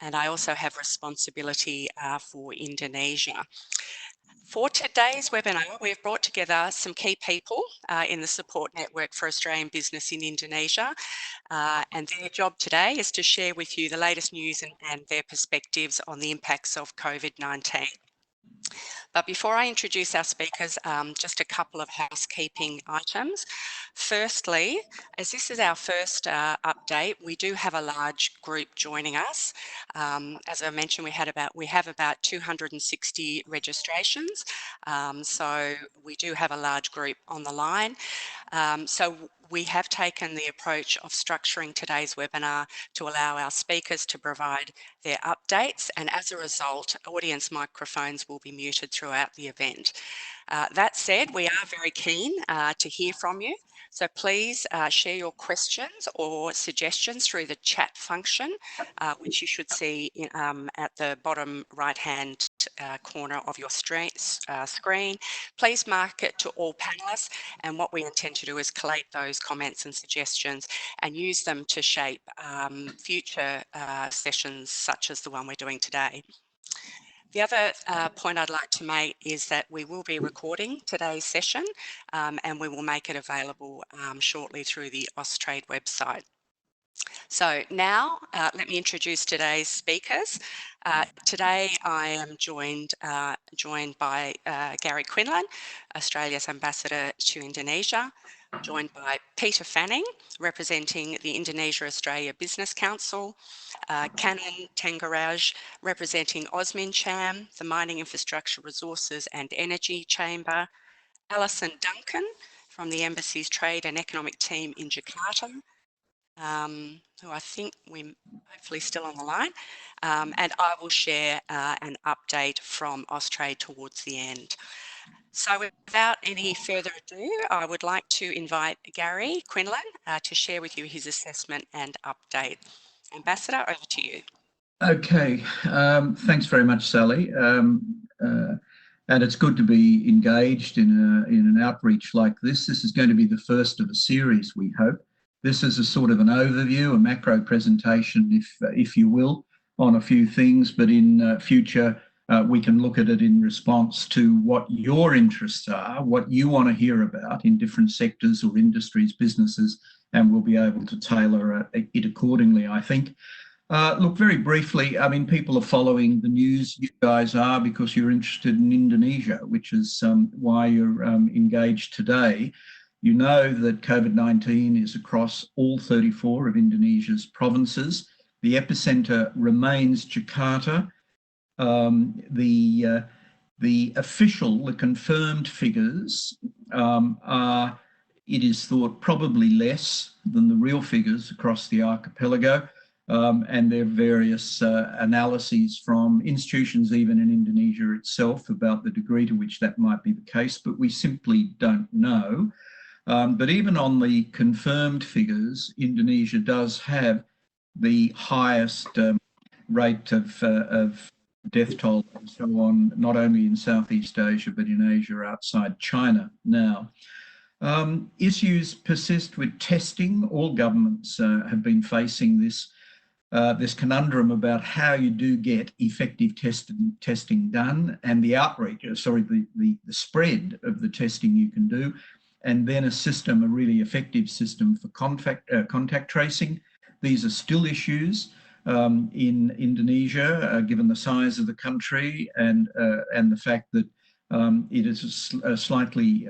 and I also have responsibility for Indonesia. For today's webinar, we've brought together some key people in the support network for Australian business in Indonesia, and their job today is to share with you the latest news and their perspectives on the impacts of COVID-19. But before I introduce our speakers, just a couple of housekeeping items. Firstly, as this is our first update, we do have a large group joining us. As I mentioned, we have about 260 registrations, so we do have a large group on the line. So we have taken the approach of structuring today's webinar to allow our speakers to provide their updates, and as a result, audience microphones will be muted throughout the event. That said, we are very keen to hear from you, so please share your questions or suggestions through the chat function, which you should see at the bottom right-hand corner of your screen. Please mark it to all panelists, and what we intend to do is collate those comments and suggestions and use them to shape future sessions such as the one we're doing today. The other point I'd like to make is that we will be recording today's session and we will make it available shortly through the Austrade website. So now let me introduce today's speakers. Today I am joined by Gary Quinlan, Australia's Ambassador to Indonesia, joined by Peter Fanning, representing the Indonesia-Australia Business Council, Kanan Tangaraj, representing Osmincham, the Mining Infrastructure Resources and Energy Chamber, Alison Duncan from the Embassy's Trade and Economic Team in Jakarta, who I think we're hopefully still on the line, and I will share an update from Austrade towards the end. So without any further ado, I would like to invite Gary Quinlan to share with you his assessment and update. Ambassador, over to you. Okay, thanks very much, Sally. And it's good to be engaged in an outreach like this. This is going to be the first of a series, we hope. This is a sort of an overview, a macro presentation, if you will, on a few things, but in future, we can look at it in response to what your interests are, what you want to hear about in different sectors or industries, businesses, and we'll be able to tailor it accordingly, I think. Look, very briefly, I mean, people are following the news, you guys are, because you're interested in Indonesia, which is why you're engaged today. You know that COVID-19 is across all 34 of Indonesia's provinces. The epicenter remains Jakarta. The confirmed figures are, it is thought, probably less than the real figures across the archipelago. And there are various analyses from institutions, even in Indonesia itself, about the degree to which that might be the case, but we simply don't know. But even on the confirmed figures, Indonesia does have the highest rate of death toll and so on, not only in Southeast Asia, but in Asia outside China now. Issues persist with testing. All governments have been facing this conundrum about how you do get effective testing done, and the outreach, the spread of the testing you can do, and then a really effective system for contact tracing. These are still issues in Indonesia, given the size of the country and the fact that it is a slightly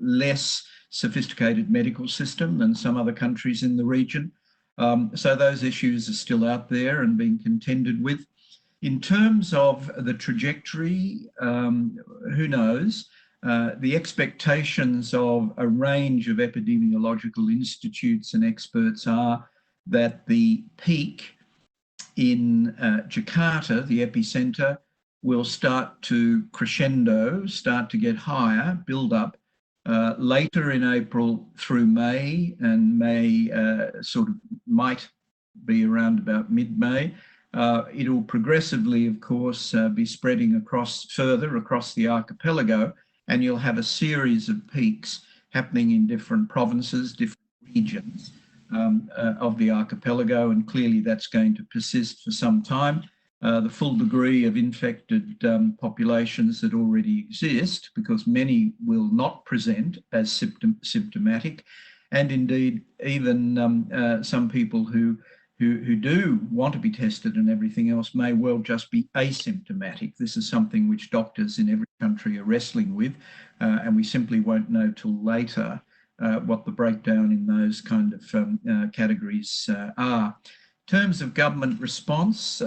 less sophisticated medical system than some other countries in the region. So those issues are still out there and being contended with. In terms of the trajectory, who knows? The expectations of a range of epidemiological institutes and experts are that the peak in Jakarta, the epicenter, will start to crescendo, start to get higher, build up later in April through May, and May sort of might be around about mid-May. It'll progressively, of course, be spreading further across the archipelago, and you'll have a series of peaks happening in different provinces, different regions. of the archipelago, and clearly that's going to persist for some time. The full degree of infected populations that already exist, because many will not present as symptomatic, and indeed even some people who do want to be tested and everything else may well just be asymptomatic. This is something which doctors in every country are wrestling with, and we simply won't know till later what the breakdown in those kind of categories are. In terms of government response,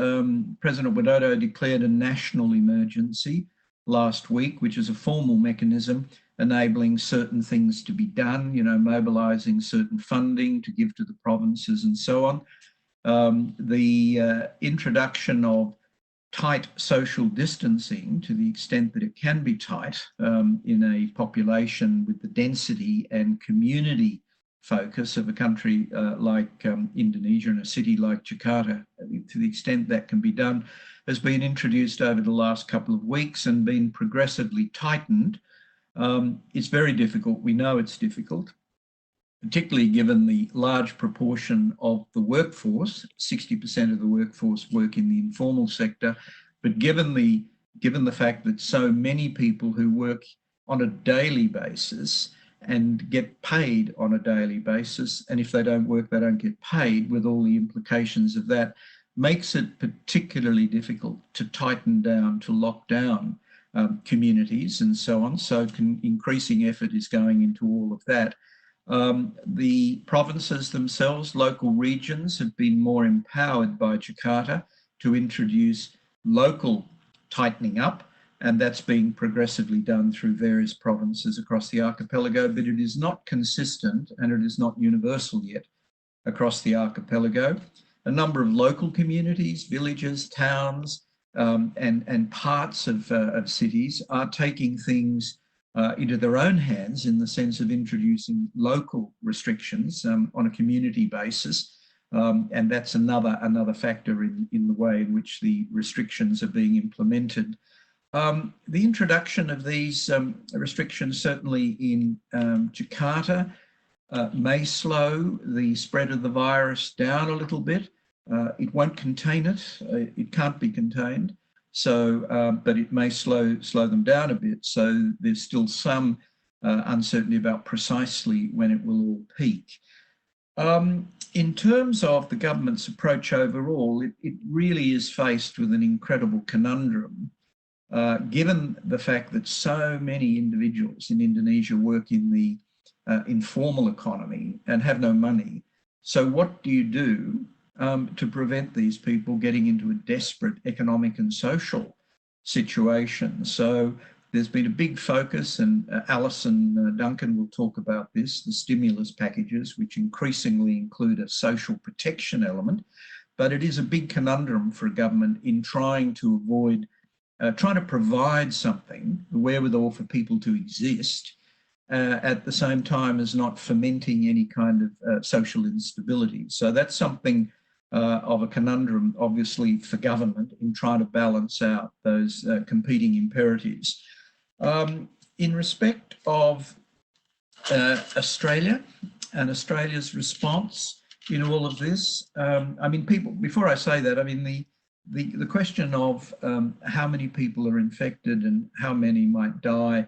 President Widodo declared a national emergency last week, which is a formal mechanism enabling certain things to be done, you know, mobilising certain funding to give to the provinces and so on. The introduction of tight social distancing, to the extent that it can be tight in a population with the density and community focus of a country like Indonesia and a city like Jakarta, to the extent that can be done, has been introduced over the last couple of weeks and been progressively tightened. It's very difficult. We know it's difficult, particularly given the large proportion of the workforce. 60% of the workforce work in the informal sector, but given the fact that so many people who work on a daily basis and get paid on a daily basis, and if they don't work, they don't get paid, with all the implications of that, makes it particularly difficult to tighten down, to lock down communities and so on. So increasing effort is going into all of that. The provinces themselves, local regions, have been more empowered by Jakarta to introduce local tightening up, and that's being progressively done through various provinces across the archipelago, but it is not consistent and it is not universal yet across the archipelago. A number of local communities, villages, towns, and parts of cities are taking things into their own hands in the sense of introducing local restrictions on a community basis. And that's another factor in the way in which the restrictions are being implemented. The introduction of these restrictions, certainly in Jakarta, may slow the spread of the virus down a little bit. It won't contain it. It can't be contained. So, but it may slow them down a bit. So there's still some uncertainty about precisely when it will all peak. In terms of the government's approach overall, it really is faced with an incredible conundrum, given the fact that so many individuals in Indonesia work in the informal economy and have no money. So what do you do to prevent these people getting into a desperate economic and social situation? So there's been a big focus, and Alison Duncan will talk about this, the stimulus packages, which increasingly include a social protection element, but it is a big conundrum for a government in trying to avoid, trying to provide something, the wherewithal for people to exist, at the same time as not fomenting any kind of social instability. So that's something of a conundrum, obviously, for government in trying to balance out those competing imperatives. In respect of Australia and Australia's response in all of this, I mean, people, before I say that, I mean, the question of how many people are infected and how many might die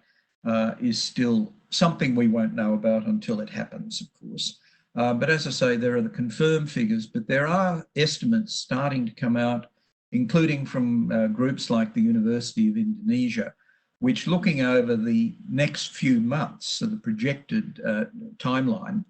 is still something we won't know about until it happens, of course. But as I say, there are the confirmed figures, but there are estimates starting to come out, including from groups like the University of Indonesia, which, looking over the next few months, so the projected timeline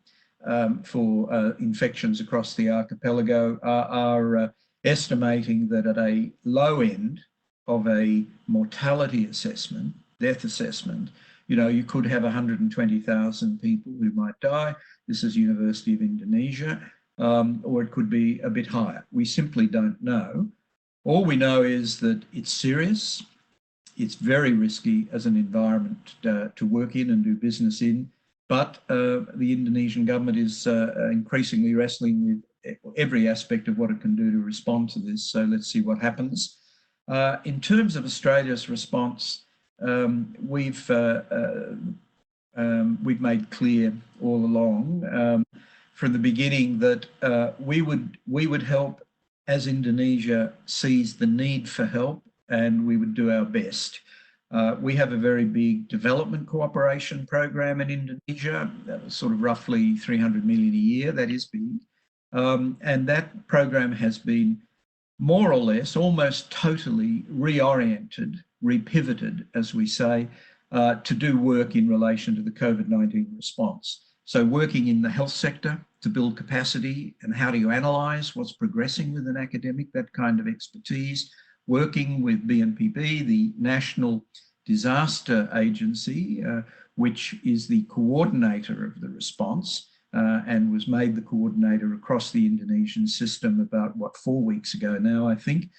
for infections across the archipelago, are estimating that at a low end of a mortality assessment, death assessment, you know, you could have 120,000 people who might die. This is University of Indonesia, or it could be a bit higher. We simply don't know. All we know is that it's serious. It's very risky as an environment to work in and do business in, but the Indonesian government is increasingly wrestling with every aspect of what it can do to respond to this. So let's see what happens. In terms of Australia's response, we've made clear all along, from the beginning that we would help as Indonesia sees the need for help, and we would do our best. We have a very big development cooperation program in Indonesia, sort of roughly 300 million a year. That is big. And that program has been more or less almost totally reoriented, repivoted, as we say, to do work in relation to the COVID-19 response. So working in the health sector to build capacity, and how do you analyse what's progressing with an academic, that kind of expertise. Working with BNPB, the National Disaster Agency, which is the coordinator of the response, and was made the coordinator across the Indonesian system about, 4 weeks ago now, I think.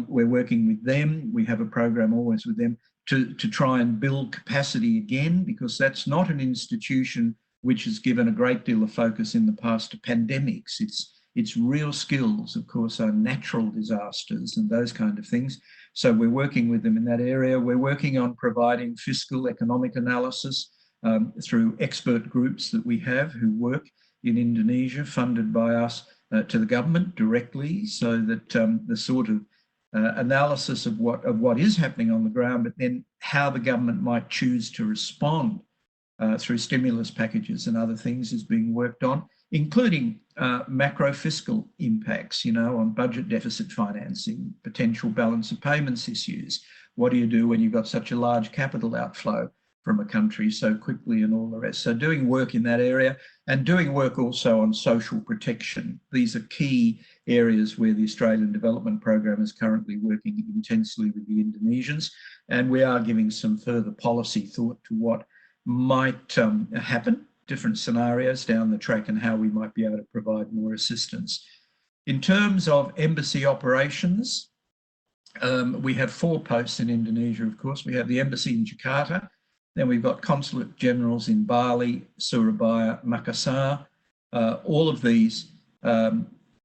We're working with them. We have a program always with them to try and build capacity again, because that's not an institution which has given a great deal of focus in the past to pandemics. Its real skills, of course, are natural disasters and those kind of things. So we're working with them in that area. We're working on providing fiscal economic analysis through expert groups that we have who work in Indonesia, funded by us to the government directly, so that the sort of analysis of what is happening on the ground, but then how the government might choose to respond through stimulus packages and other things is being worked on, including macro fiscal impacts, on budget deficit financing, potential balance of payments issues. What do you do when you've got such a large capital outflow from a country so quickly, and all the rest? So doing work in that area, and doing work also on social protection. These are key areas where the Australian Development Program is currently working intensely with the Indonesians, and we are giving some further policy thought to what might happen, different scenarios down the track, and how we might be able to provide more assistance. In terms of embassy operations, we have 4 posts in Indonesia, of course. We have the embassy in Jakarta, then we've got consulate generals in Bali, Surabaya, Makassar. All of these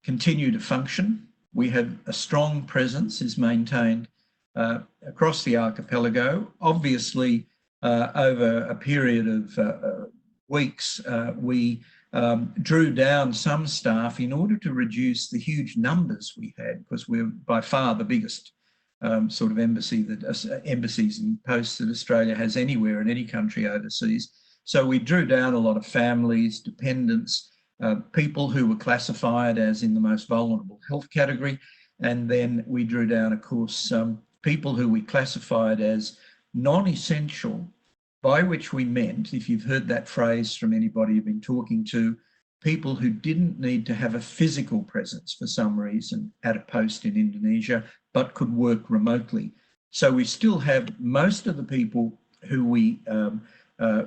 continue to function. We have a strong presence is maintained across the archipelago. Obviously, over a period of weeks, we drew down some staff in order to reduce the huge numbers we had, because we're by far the biggest sort of embassies and posts that Australia has anywhere in any country overseas. So we drew down a lot of families, dependents, people who were classified as in the most vulnerable health category. And then we drew down, of course, people who we classified as non-essential, by which we meant, if you've heard that phrase from anybody you've been talking to, people who didn't need to have a physical presence for some reason at a post in Indonesia, but could work remotely. So we still have most of the people who we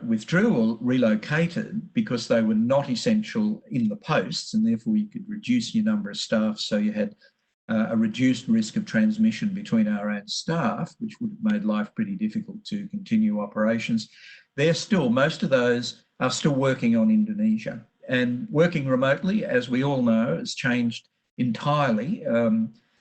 withdrew or relocated because they were not essential in the posts, and therefore you could reduce your number of staff, so you had a reduced risk of transmission between our own staff, which would have made life pretty difficult to continue operations. They're still, most of those are still working on Indonesia. And working remotely, as we all know, has changed entirely.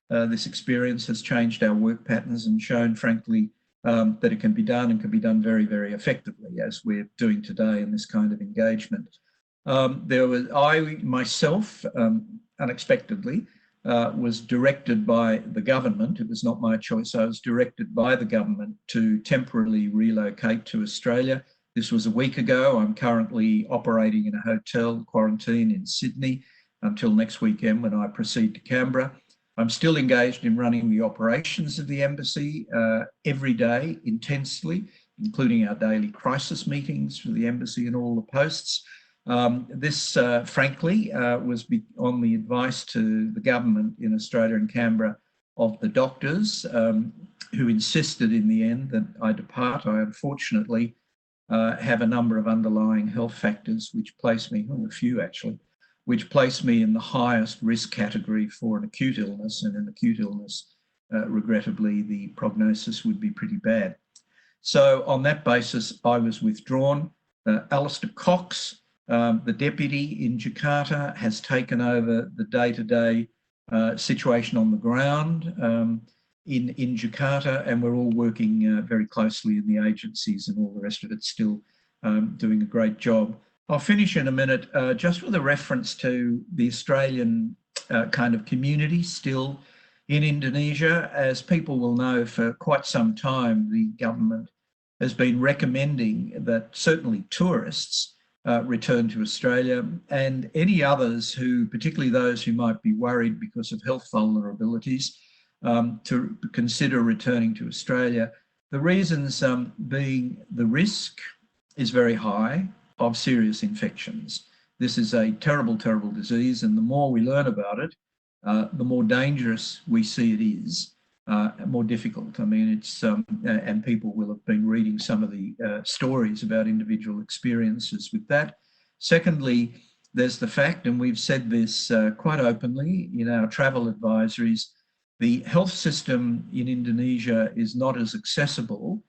This experience has changed our work patterns and shown, frankly, that it can be done, and can be done very, very effectively, as we're doing today in this kind of engagement. I myself, unexpectedly, was directed by the government. It was not my choice. I was directed by the government to temporarily relocate to Australia. This was a week ago. I'm currently operating in a hotel quarantine in Sydney until next weekend, when I proceed to Canberra. I'm still engaged in running the operations of the embassy every day intensely, including our daily crisis meetings for the embassy and all the posts. This, frankly, was on the advice to the government in Australia and Canberra of the doctors, who insisted in the end that I depart. I unfortunately have a number of underlying health factors which place me, a few actually, which place me in the highest risk category for an acute illness, and an acute illness, regrettably, the prognosis would be pretty bad. So on that basis, I was withdrawn. Alistair Cox, the deputy in Jakarta, has taken over the day-to-day situation on the ground in Jakarta, and we're all working very closely in the agencies and all the rest of it, still doing a great job. I'll finish in a minute, just with a reference to the Australian kind of community still in Indonesia. As people will know, for quite some time, the government has been recommending that certainly tourists return to Australia, and any others who, particularly those who might be worried because of health vulnerabilities, to consider returning to Australia. The reasons being the risk is very high of serious infections. This is a terrible, terrible disease, and the more we learn about it, the more dangerous we see it is, more difficult. I mean, it's, and people will have been reading some of the stories about individual experiences with that. Secondly, there's the fact, and we've said this quite openly in our travel advisories, the health system in Indonesia is not as accessible,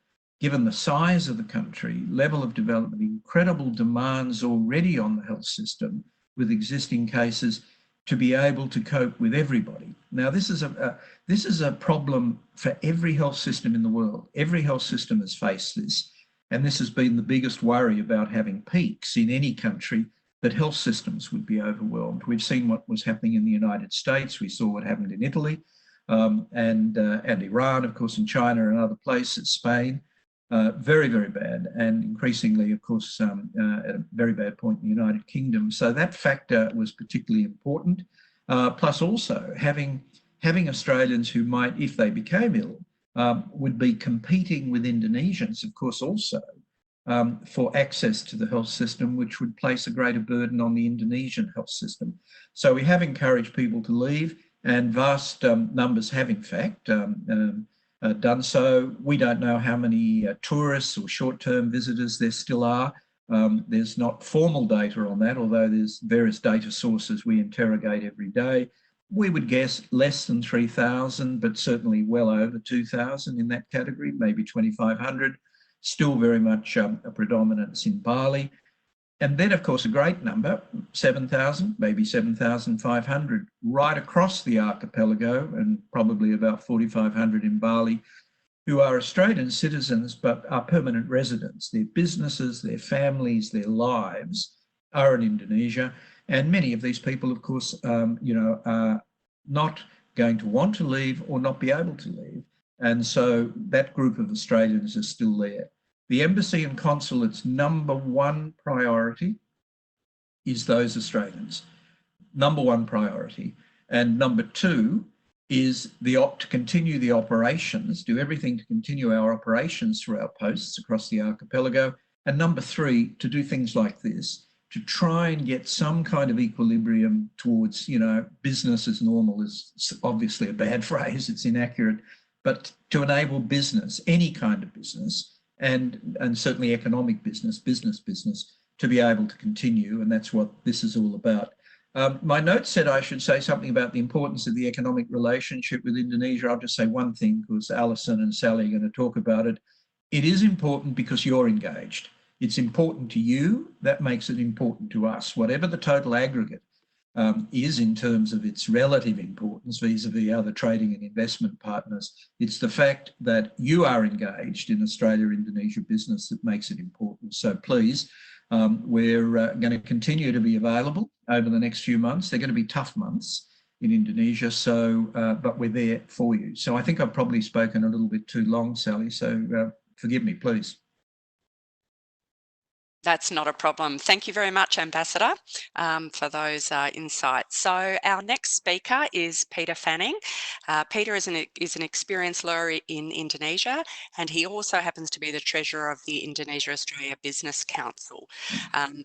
given the size of the country, level of development, incredible demands already on the health system with existing cases, to be able to cope with everybody. Now, this is a problem for every health system in the world. Every health system has faced this, and this has been the biggest worry about having peaks in any country, that health systems would be overwhelmed. We've seen what was happening in the United States. We saw what happened in Italy, and Iran, of course, and China and other places, Spain. Very, very bad, and increasingly, of course, at a very bad point in the United Kingdom. So that factor was particularly important. Plus also having Australians who might, if they became ill, would be competing with Indonesians, of course, also for access to the health system, which would place a greater burden on the Indonesian health system. So we have encouraged people to leave, and vast numbers have, in fact, done so. We don't know how many tourists or short-term visitors there still are. There's not formal data on that, although there's various data sources we interrogate every day. We would guess less than 3,000, but certainly well over 2,000 in that category, maybe 2,500. Still very much a predominance in Bali. And then, of course, a great number, 7,000, maybe 7,500, right across the archipelago, and probably about 4,500 in Bali, who are Australian citizens but are permanent residents. Their businesses, their families, their lives are in Indonesia. And many of these people, of course, are not going to want to leave or not be able to leave. And so that group of Australians is still there. The embassy and consulate's number one priority is those Australians. Number one priority. And number two is to continue the operations, do everything to continue our operations through our posts across the archipelago. And number three, to do things like this, to try and get some kind of equilibrium towards, business as normal is obviously a bad phrase, it's inaccurate, but to enable business, any kind of business, and certainly economic business, to be able to continue, and that's what this is all about. My note said I should say something about the importance of the economic relationship with Indonesia. I'll just say one thing, because Alison and Sally are going to talk about it. It is important because you're engaged. It's important to you, that makes it important to us. Whatever the total aggregate is in terms of its relative importance vis-a-vis other trading and investment partners, it's the fact that you are engaged in Australia-Indonesia business that makes it important. So please, we're going to continue to be available over the next few months. They're going to be tough months in Indonesia, so but we're there for you. So I think I've probably spoken a little bit too long, Sally, so forgive me, please. That's not a problem. Thank you very much, Ambassador, for those insights. So our next speaker is Peter Fanning. Peter is an experienced lawyer in Indonesia, and he also happens to be the Treasurer of the Indonesia-Australia Business Council.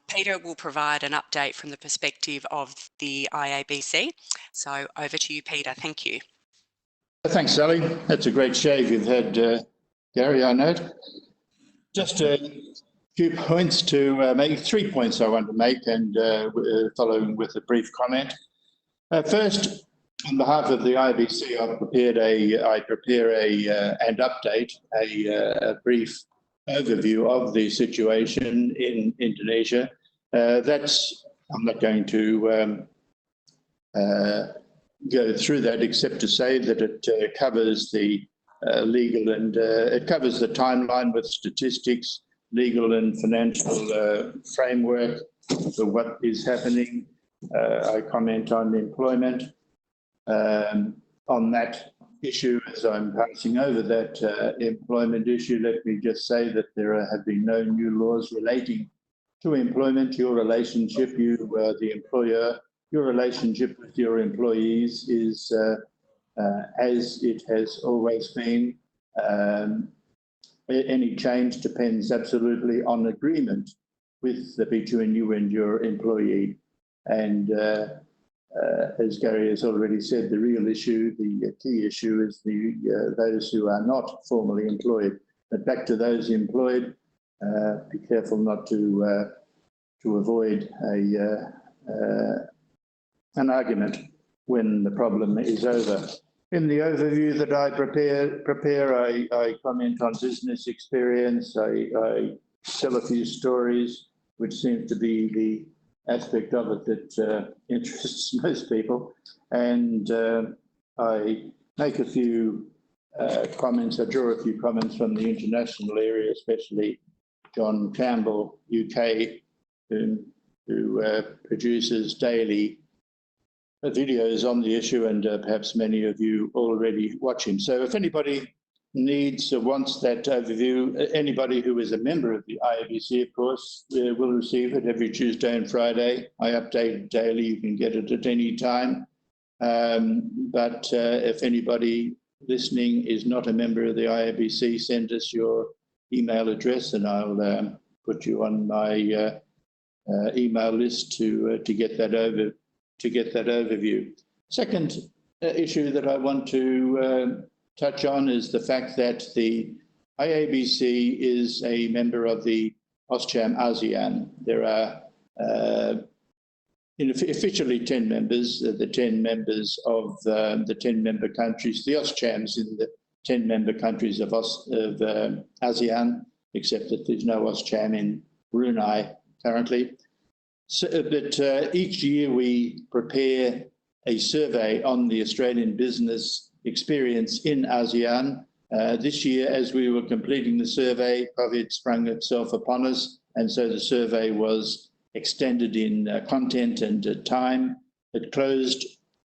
Peter will provide an update from the perspective of the IABC. So over to you, Peter. Thank you. Thanks, Sally. That's a great shave you've had, Gary, I note. Just few points to make, 3 points I want to make, and following with a brief comment. First, on behalf of the IBC, I prepare and update a brief overview of the situation in Indonesia. I'm not going to go through that except to say that it covers the legal and it covers the timeline with statistics, legal and financial framework, for what is happening. I comment on employment. On that issue, as I'm passing over that employment issue, let me just say that there have been no new laws relating to employment. Your relationship, the employer, your relationship with your employees is as it has always been. Any change depends absolutely on agreement between you and your employee. And as Gary has already said, the real issue, the key issue is those who are not formally employed. But back to those employed, be careful not to avoid an argument when the problem is over. In the overview that I prepare, I comment on business experience. I tell a few stories, which seems to be the aspect of it that interests most people. And I make a few comments, I draw a few comments from the international area, especially John Campbell, UK, who produces daily videos on the issue, and perhaps many of you already watch him. So if anybody needs or wants that overview, anybody who is a member of the IABC, of course, will receive it every Tuesday and Friday. I update it daily. You can get it at any time. But if anybody listening is not a member of the IABC, send us your email address and I'll put you on my email list to get that overview. Second issue that I want to touch on is the fact that the IABC is a member of the Auscham ASEAN. There are officially 10 members, the 10 members of the 10 member countries, the Auschams in the 10 member countries of ASEAN, except that there's no Auscham in Brunei currently. So, but each year we prepare a survey on the Australian business experience in ASEAN. This year, as we were completing the survey, COVID sprung itself upon us, and so the survey was extended in content and time. It closed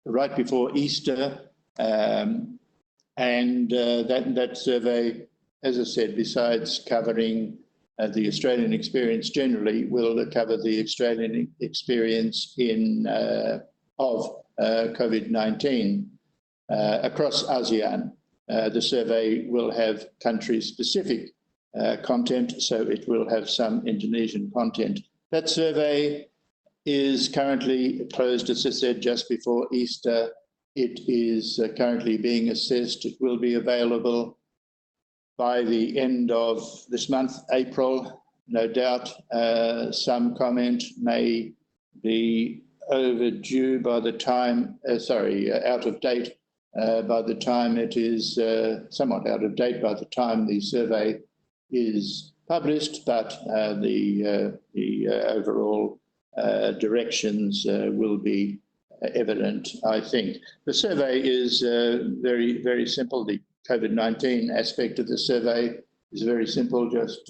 right before Easter, and that survey, as I said, besides covering the Australian experience generally, will cover the Australian experience of COVID-19 across ASEAN. The survey will have country-specific content, so it will have some Indonesian content. That survey is currently closed, as I said, just before Easter. It is currently being assessed. It will be available by the end of this month, April. No doubt some comment may be overdue by the time, out of date by the time it is, somewhat out of date by the time the survey is published, but the overall directions will be evident, I think. The survey is very, very simple. The COVID-19 aspect of the survey is very simple, just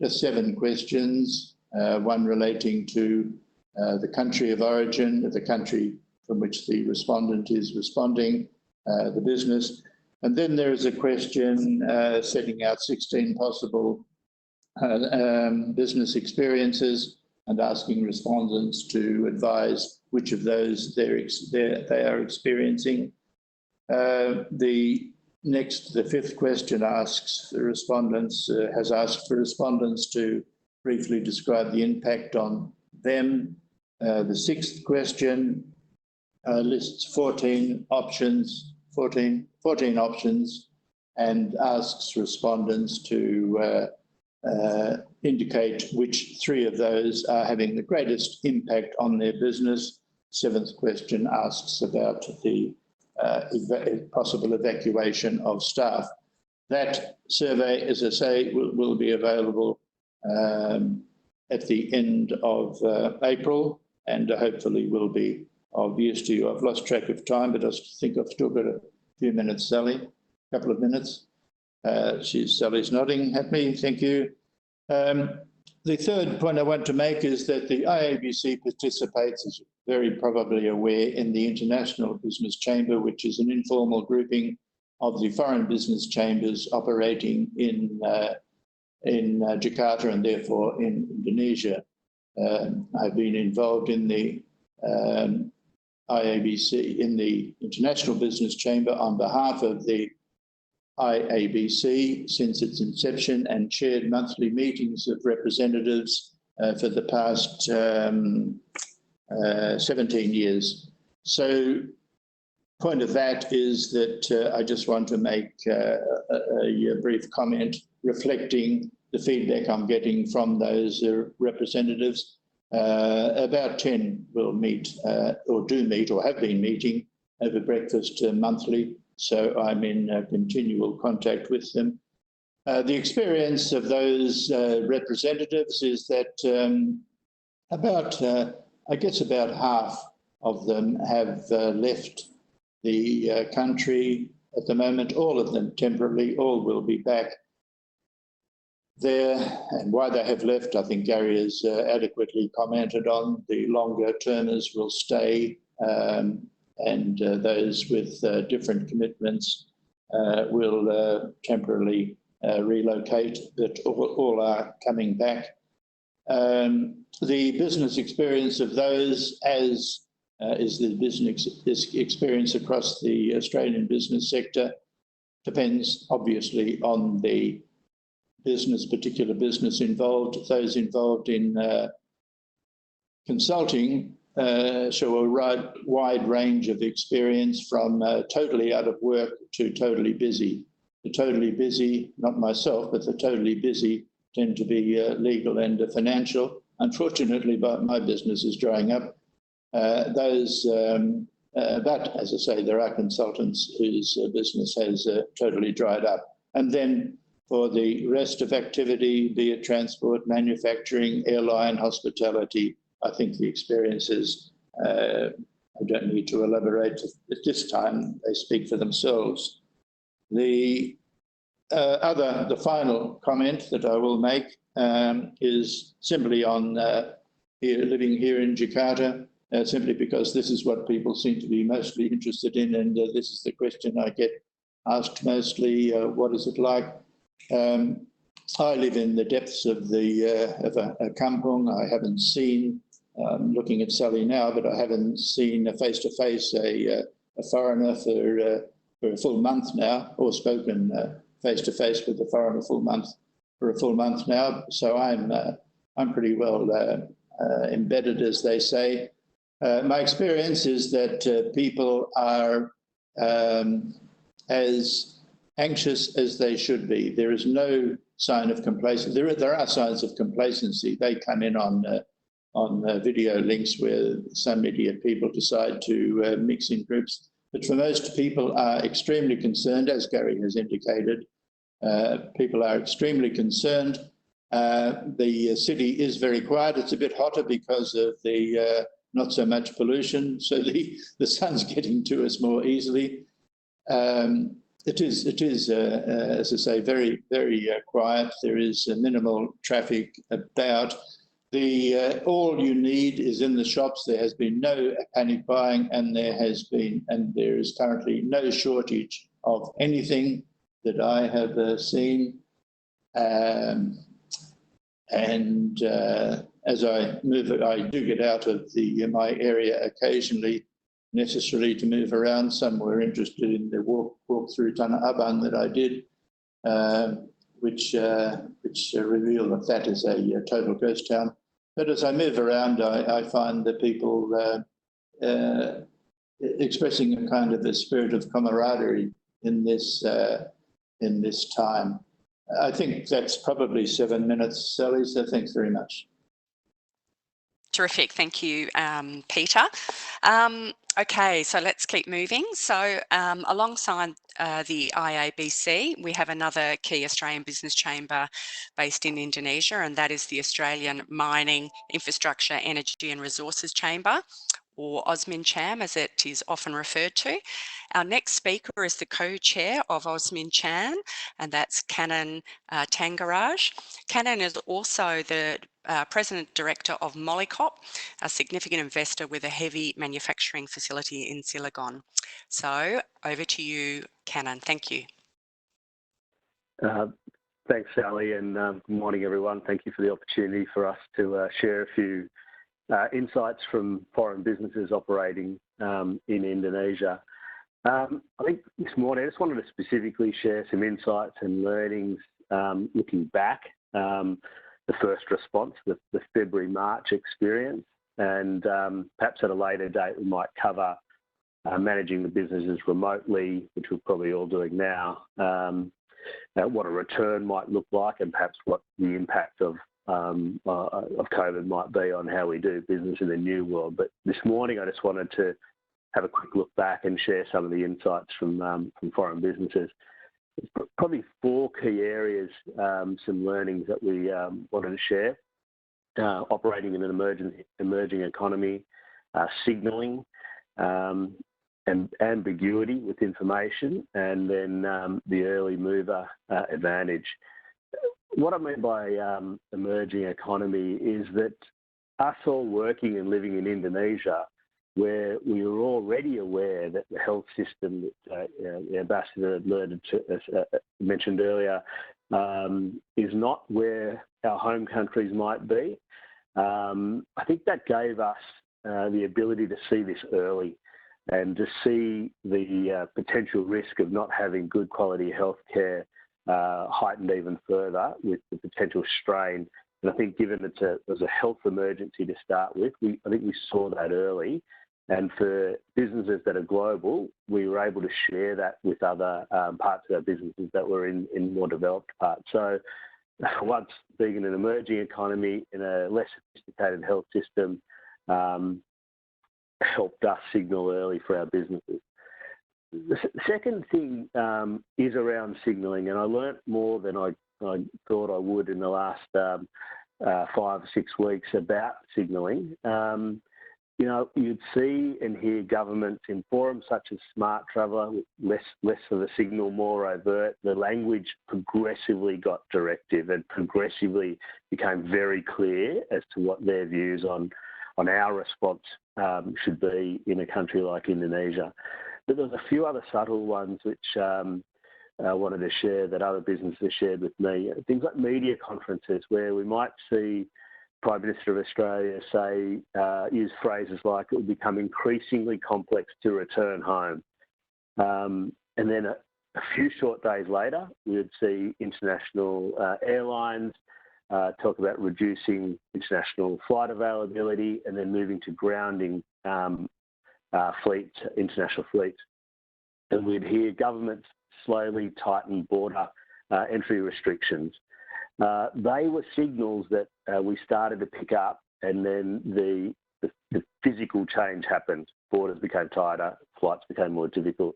7 questions, one relating to the country of origin, the country from which the respondent is responding, the business. And then there is a question setting out 16 possible business experiences and asking respondents to advise which of those they are experiencing. The 5th question asks the respondents, has asked for respondents to briefly describe the impact on them. The 6th question lists 14 options and asks respondents to indicate which 3 of those are having the greatest impact on their business. 7th question asks about the possible evacuation of staff. That survey, as I say, will be available at the end of April, and hopefully will be of use to you. I've lost track of time, but I think I've still got a few minutes, Sally, a couple of minutes. Sally's nodding at me, thank you. The third point I want to make is that the IABC participates, as you're very probably aware, in the International Business Chamber, which is an informal grouping of the foreign business chambers operating in Jakarta and therefore in Indonesia. I've been involved in the IABC, in the International Business Chamber on behalf of the IABC since its inception and chaired monthly meetings of representatives for the past 17 years. So point of that is that I just want to make a brief comment reflecting the feedback I'm getting from those representatives. About 10 will meet or do meet or have been meeting over breakfast monthly. So I'm in continual contact with them. The experience of those representatives is that I guess about half of them have left the country at the moment, all of them temporarily, all will be back there. And why they have left, I think Gary has adequately commented on. The longer termers will stay, and those with different commitments will temporarily relocate, but all are coming back. The business experience of those, as is the business experience across the Australian business sector, depends obviously on the particular business involved. Those involved in consulting show a wide range of experience from totally out of work to totally busy. The totally busy, not myself, but the totally busy tend to be legal and financial. Unfortunately, but my business is drying up. But as I say, there are consultants whose business has totally dried up. And then for the rest of activity, be it transport, manufacturing, airline, hospitality, I think the experiences, I don't need to elaborate at this time, they speak for themselves. The final comment that I will make is simply on living here in Jakarta, simply because this is what people seem to be mostly interested in, and this is the question I get asked mostly, what is it like? I live in the depths of a kampung. I haven't seen, looking at Sally now, but I haven't seen face-to-face a foreigner for a full month now, or spoken face-to-face with a foreigner for a full month now. So I'm pretty well embedded, as they say. My experience is that people are as anxious as they should be. There is no sign of complacency. There are signs of complacency. They come in on video links where some idiot people decide to mix in groups. But for most people are extremely concerned, as Gary has indicated. People are extremely concerned. The city is very quiet. It's a bit hotter because of the not so much pollution. So the sun's getting to us more easily. It is, as I say, very, very quiet. There is minimal traffic about. All you need is in the shops. There has been no panic buying, and there is currently no shortage of anything that I have seen. As I move, I do get out of my area occasionally, necessarily to move around. Some were interested in the walk through Tanah Abang that I did, which revealed that is a total ghost town. But as I move around, I find that people expressing a kind of a spirit of camaraderie in this time. I think that's probably 7 minutes, Sally, so thanks very much. Terrific. Thank you, Peter. Okay, so let's keep moving. So alongside the IABC, we have another key Australian business chamber based in Indonesia, and that is the Australian Mining, Infrastructure, Energy and Resources Chamber, or OzminCham as it is often referred to. Our next speaker is the co-chair of OzminCham, and that's Canon Tangaraj. Canon is also the President Director of Molycop, a significant investor with a heavy manufacturing facility in Silicon. So over to you, Canon. Thank you. Thanks, Sally, and good morning, everyone. Thank you for the opportunity for us to share a few insights from foreign businesses operating in Indonesia. I think this morning I just wanted to specifically share some insights and learnings looking back, the first response, the February-March experience, and perhaps at a later date we might cover managing the businesses remotely, which we're probably all doing now, what a return might look like, and perhaps what the impact of COVID might be on how we do business in the new world. But this morning, I just wanted to have a quick look back and share some of the insights from foreign businesses. There's probably four key areas, some learnings that we wanted to share. Operating in an emerging economy, signalling, and ambiguity with information, and then the early mover advantage. What I mean by emerging economy is that us all working and living in Indonesia, where we were already aware that the health system that the Ambassador mentioned earlier is not where our home countries might be. I think that gave us the ability to see this early and to see the potential risk of not having good quality healthcare heightened even further with the potential strain. And I think given it was a health emergency to start with, I think we saw that early. And for businesses that are global, we were able to share that with other parts of our businesses that were in more developed parts. So once being in an emerging economy in a less sophisticated health system, helped us signal early for our businesses. The second thing is around signalling, and I learnt more than I thought I would in the last 5 or 6 weeks about signalling. You know, you'd see and hear governments in forums such as Smart Traveller, less of a signal, more overt. The language progressively got directive and progressively became very clear as to what their views on our response should be in a country like Indonesia. But there's a few other subtle ones which I wanted to share that other businesses shared with me. Things like media conferences where we might see Prime Minister of Australia say, use phrases like it will become increasingly complex to return home. And then a few short days later, we would see international airlines talk about reducing international flight availability and then moving to grounding international fleets. And we'd hear governments slowly tighten border entry restrictions. They were signals that we started to pick up, and then the physical change happened. Borders became tighter, flights became more difficult.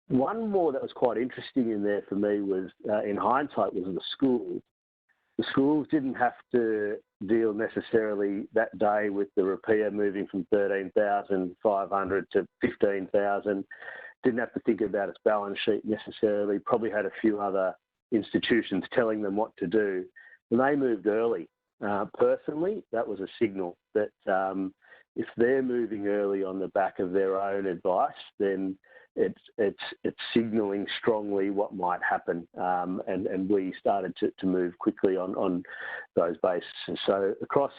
One more that was quite interesting in there for me was, in hindsight, was the schools. The schools didn't have to deal necessarily that day with the rupiah moving from 13,500 to 15,000. Didn't have to think about its balance sheet necessarily. Probably had a few other institutions telling them what to do. And they moved early. Personally, that was a signal that if they're moving early on the back of their own advice, then it's signalling strongly what might happen, and we started to move quickly on those bases. So across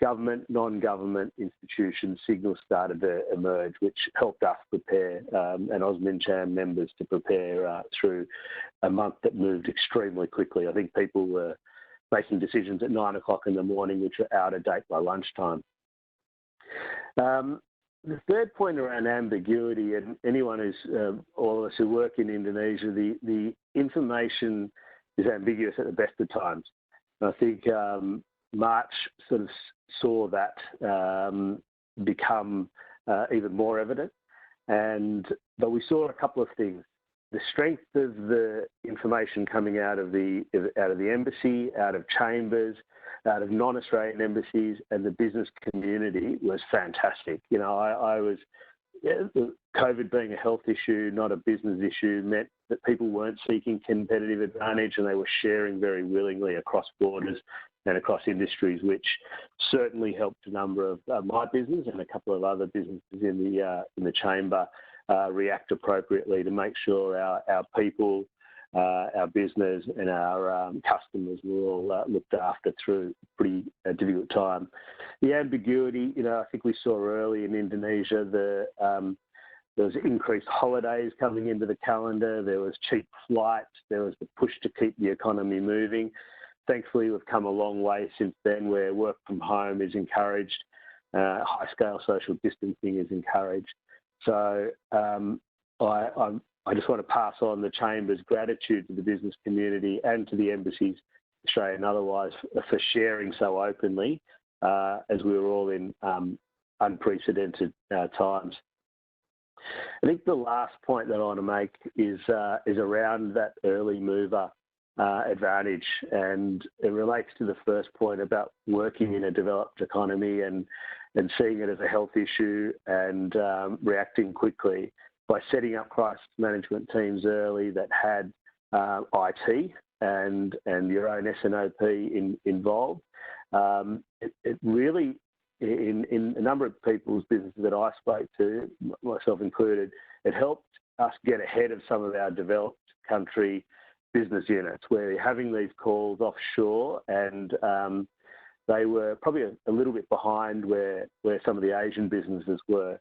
government, non-government institutions, signals started to emerge, which helped us prepare and OzminCham members to prepare through a month that moved extremely quickly. I think people were making decisions at 9 o'clock in the morning, which were out of date by lunchtime. The third point around ambiguity, and anyone who's, all of us who work in Indonesia, the information is ambiguous at the best of times. And I think March sort of saw that become even more evident. But we saw a couple of things. The strength of the information coming out of the embassy, out of chambers, out of non-Australian embassies and the business community was fantastic. You know, I was, COVID being a health issue, not a business issue, meant that people weren't seeking competitive advantage and they were sharing very willingly across borders and across industries, which certainly helped a number of my business and a couple of other businesses in the chamber react appropriately to make sure our people, our business and our customers were all looked after through a pretty difficult time. The ambiguity, you know, I think we saw early in Indonesia, there was increased holidays coming into the calendar, there was cheap flights, there was the push to keep the economy moving. Thankfully, we've come a long way since then where work from home is encouraged, high-scale social distancing is encouraged. So I just want to pass on the Chamber's gratitude to the business community and to the embassies, Australia and otherwise, for sharing so openly as we were all in unprecedented times. I think the last point that I want to make is around that early mover advantage, and it relates to the first point about working in a developed economy and seeing it as a health issue and reacting quickly by setting up crisis management teams early that had IT and your own S&OP involved. It really, in a number of people's businesses that I spoke to, myself included, it helped us get ahead of some of our developed country business units where you're having these calls offshore, and they were probably a little bit behind where some of the Asian businesses were.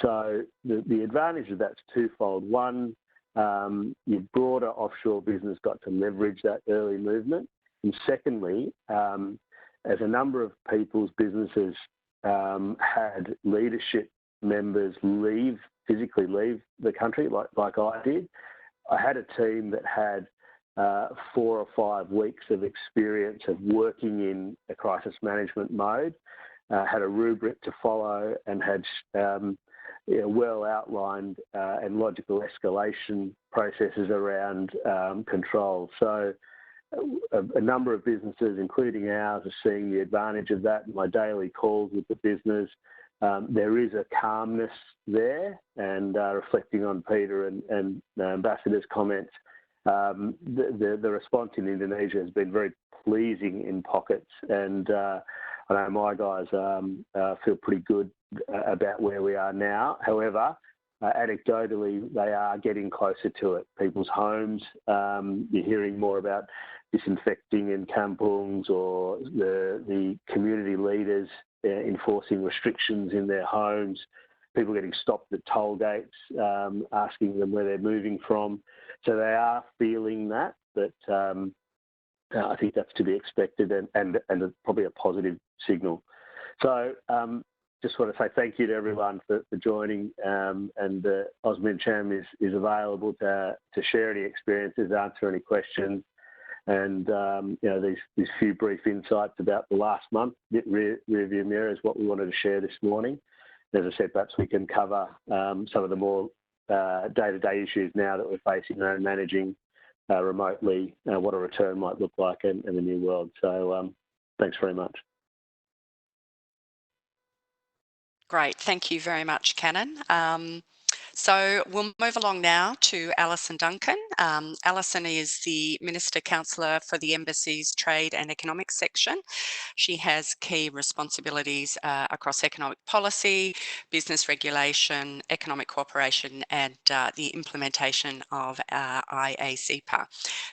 So the advantage of that's twofold. One, your broader offshore business got to leverage that early movement. And secondly, as a number of people's businesses had leadership members physically leave the country, like I did, I had a team that had 4 or 5 weeks of experience of working in a crisis management mode, had a rubric to follow, and had well outlined and logical escalation processes around control. So a number of businesses, including ours, are seeing the advantage of that. In my daily calls with the business, there is a calmness there, and reflecting on Peter and the Ambassador's comments, the response in Indonesia has been very pleasing in pockets, and I know my guys feel pretty good about where we are now. However, anecdotally, they are getting closer to it. People's homes, you're hearing more about disinfecting in kampungs, or the community leaders enforcing restrictions in their homes, people getting stopped at toll gates, asking them where they're moving from. So they are feeling that, but I think that's to be expected and probably a positive signal. So just want to say thank you to everyone for joining, and Osmin Cham is available to share any experiences, answer any questions, and you know, these few brief insights about the last month, rearview mirror, is what we wanted to share this morning. As I said, perhaps we can cover some of the more day-to-day issues now that we're facing and managing remotely, what a return might look like in the new world. So thanks very much. Great, thank you very much, Canon. So we'll move along now to Alison Duncan. Alison is the Minister Counsellor for the Embassy's Trade and Economics section. She has key responsibilities across economic policy, business regulation, economic cooperation, and the implementation of IACPA.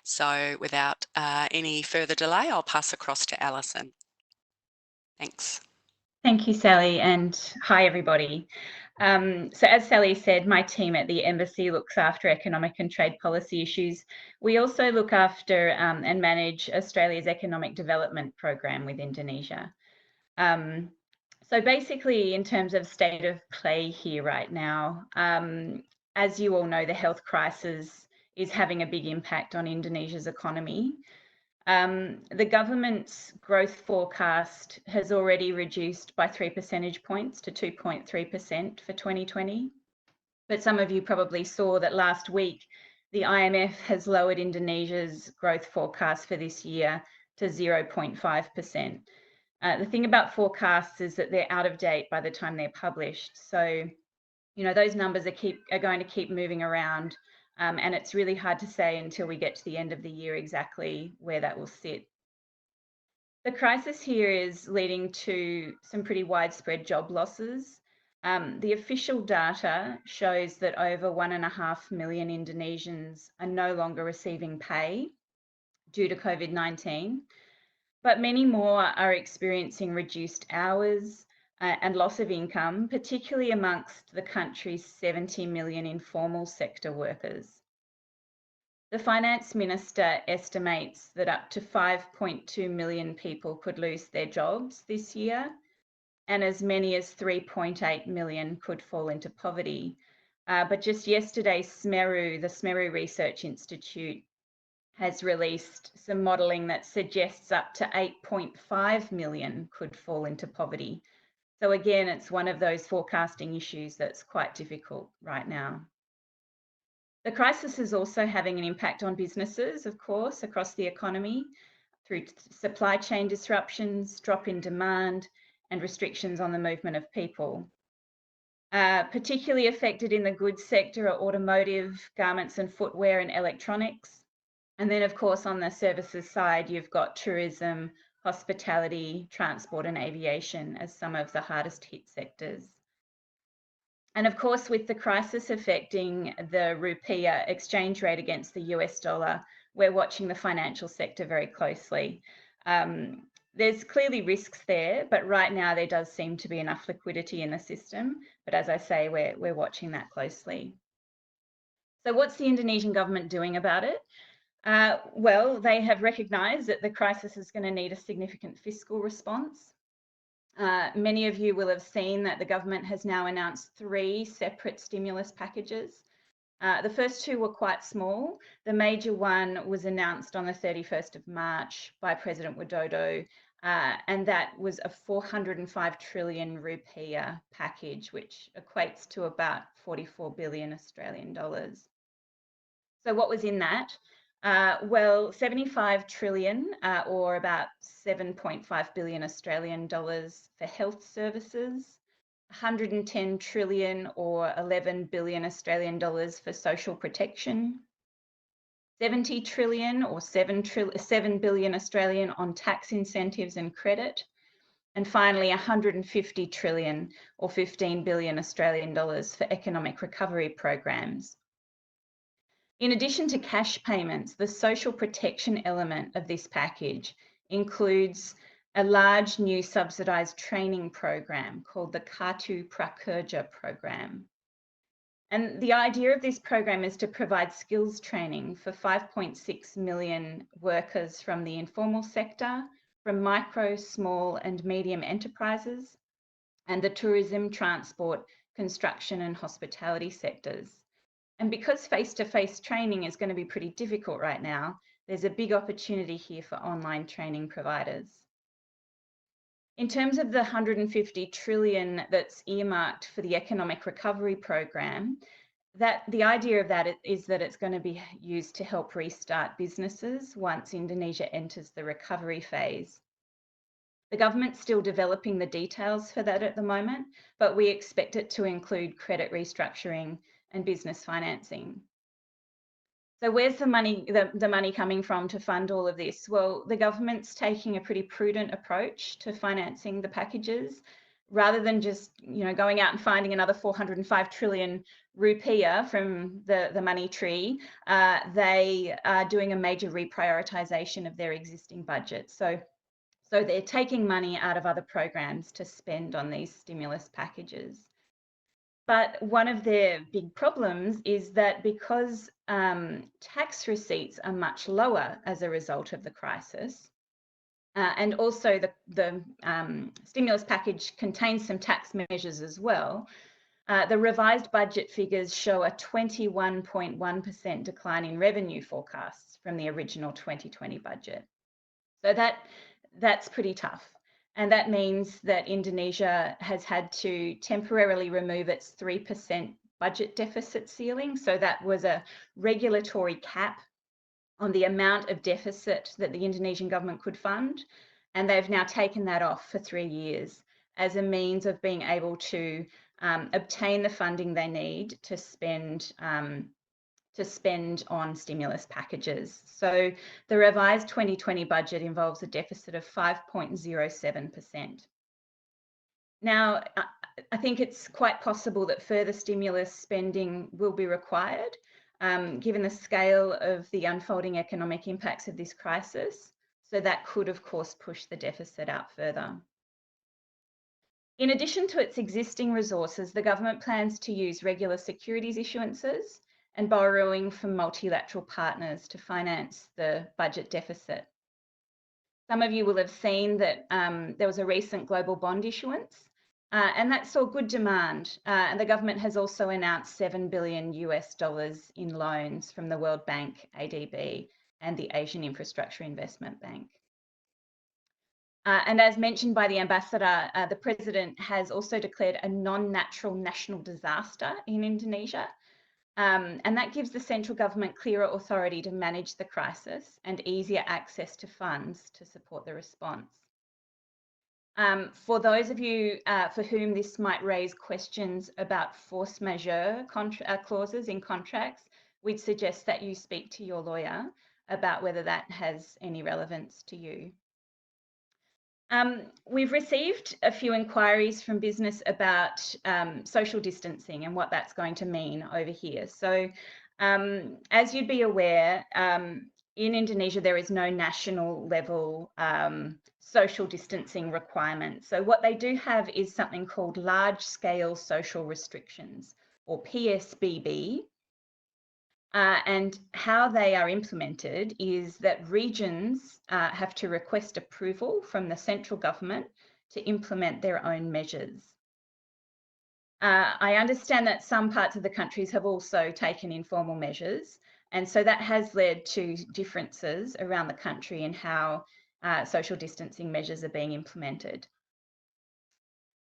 So without any further delay, I'll pass across to Alison. Thanks. Thank you, Sally, and hi, everybody. So as Sally said, my team at the Embassy looks after economic and trade policy issues. We also look after and manage Australia's economic development program with Indonesia. So basically, in terms of state of play here right now, as you all know, the health crisis is having a big impact on Indonesia's economy. The government's growth forecast has already reduced by 3 percentage points to 2.3% for 2020. But some of you probably saw that last week, the IMF has lowered Indonesia's growth forecast for this year to to 0.5%. The thing about forecasts is that they're out of date by the time they're published. So, you know, those numbers are going to keep moving around, and it's really hard to say until we get to the end of the year exactly where that will sit. The crisis here is leading to some pretty widespread job losses. The official data shows that over 1.5 million Indonesians are no longer receiving pay due to COVID-19, but many more are experiencing reduced hours and loss of income, particularly amongst the country's 70 million informal sector workers. The Finance Minister estimates that up to 5.2 million people could lose their jobs this year, and as many as 3.8 million could fall into poverty. But just yesterday, the Smeru Research Institute has released some modelling that suggests up to 8.5 million could fall into poverty. So again, it's one of those forecasting issues that's quite difficult right now. The crisis is also having an impact on businesses, of course, across the economy through supply chain disruptions, drop in demand, and restrictions on the movement of people. Particularly affected in the goods sector are automotive, garments and footwear, and electronics. And then, of course, on the services side, you've got tourism, hospitality, transport and aviation as some of the hardest hit sectors. And of course, with the crisis affecting the rupiah exchange rate against the US dollar, we're watching the financial sector very closely. There's clearly risks there, but right now there does seem to be enough liquidity in the system. But as I say, we're watching that closely. So what's the Indonesian government doing about it? Well, they have recognised that the crisis is going to need a significant fiscal response. Many of you will have seen that the government has now announced 3 separate stimulus packages. The first 2 were quite small. The major one was announced on the 31st of March by President Widodo, and that was a 405 trillion rupiah package, which equates to about 44 billion Australian dollars. So what was in that? Well, 75 trillion or about 7.5 billion Australian dollars for health services, 110 trillion or 11 billion Australian dollars for social protection, 70 trillion or 7 billion Australian on tax incentives and credit, and finally 150 trillion or 15 billion Australian dollars for economic recovery programs. In addition to cash payments, the social protection element of this package includes a large new subsidised training program called the Kartu Prakerja program. And the idea of this program is to provide skills training for 5.6 million workers from the informal sector, from micro, small and medium enterprises, and the tourism, transport, construction and hospitality sectors. And because face-to-face training is going to be pretty difficult right now, there's a big opportunity here for online training providers. In terms of the 150 trillion that's earmarked for the economic recovery program, the idea of that is that it's going to be used to help restart businesses once Indonesia enters the recovery phase. The government's still developing the details for that at the moment, but we expect it to include credit restructuring and business financing. So where's the money coming from to fund all of this? Well, the government's taking a pretty prudent approach to financing the packages. Rather than just going out and finding another 405 trillion rupiah from the money tree, they are doing a major reprioritisation of their existing budget. So they're taking money out of other programs to spend on these stimulus packages. But one of their big problems is that because tax receipts are much lower as a result of the crisis, and also the stimulus package contains some tax measures as well, the revised budget figures show a 21.1% decline in revenue forecasts from the original 2020 budget. So that's pretty tough. And that means that Indonesia has had to temporarily remove its 3% budget deficit ceiling. So that was a regulatory cap on the amount of deficit that the Indonesian government could fund, and they've now taken that off for 3 years as a means of being able to obtain the funding they need to spend on stimulus packages. So the revised 2020 budget involves a deficit of 5.07%. Now, I think it's quite possible that further stimulus spending will be required, given the scale of the unfolding economic impacts of this crisis. So that could, of course, push the deficit out further. In addition to its existing resources, the government plans to use regular securities issuances and borrowing from multilateral partners to finance the budget deficit. Some of you will have seen that there was a recent global bond issuance, and that saw good demand. And the government has also announced $7 billion in loans from the World Bank, ADB, and the Asian Infrastructure Investment Bank. And as mentioned by the ambassador, the president has also declared a non-natural national disaster in Indonesia. And that gives the central government clearer authority to manage the crisis and easier access to funds to support the response. For those of you for whom this might raise questions about force majeure clauses in contracts, we'd suggest that you speak to your lawyer about whether that has any relevance to you. We've received a few inquiries from business about social distancing and what that's going to mean over here. So as you'd be aware, in Indonesia, there is no national level social distancing requirement. So what they do have is something called large scale social restrictions, or PSBB. And how they are implemented is that regions have to request approval from the central government to implement their own measures. I understand that some parts of the countries have also taken informal measures, and so that has led to differences around the country in how social distancing measures are being implemented.